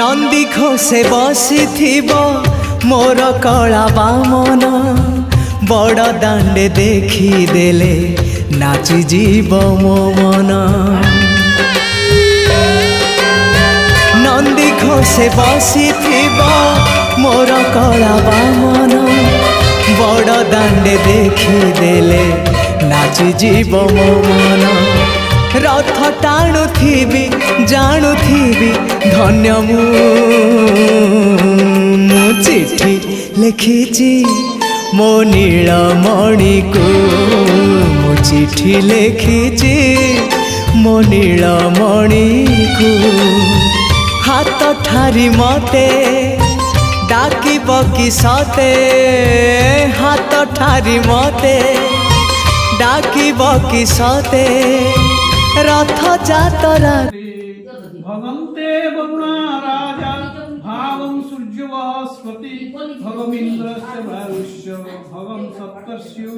नंदी घोषे बसी मोर कला बामन बड़ दांडे देखी देले नाची जीव मो मन। नंदी घोषे बसी मोर कला बामन बड़ दांडे देखी देले नाची जीव मो मन। रथ टाणुथिबी जाणुथिबी धन्य मु चिठी लिखिची मो नीलमणि को मु चिठी लिखिची मो नीलमणि को। हाथ ठारी मते डाकी बकी सते हाथ ठारी मते डाकी बकी सते रथ जातरा। भगन्ते वरुणा राजा भावं सूर्यवस्पति भगमिन्द्रस्य वायुश्च भगं सप्तर्ष्यो।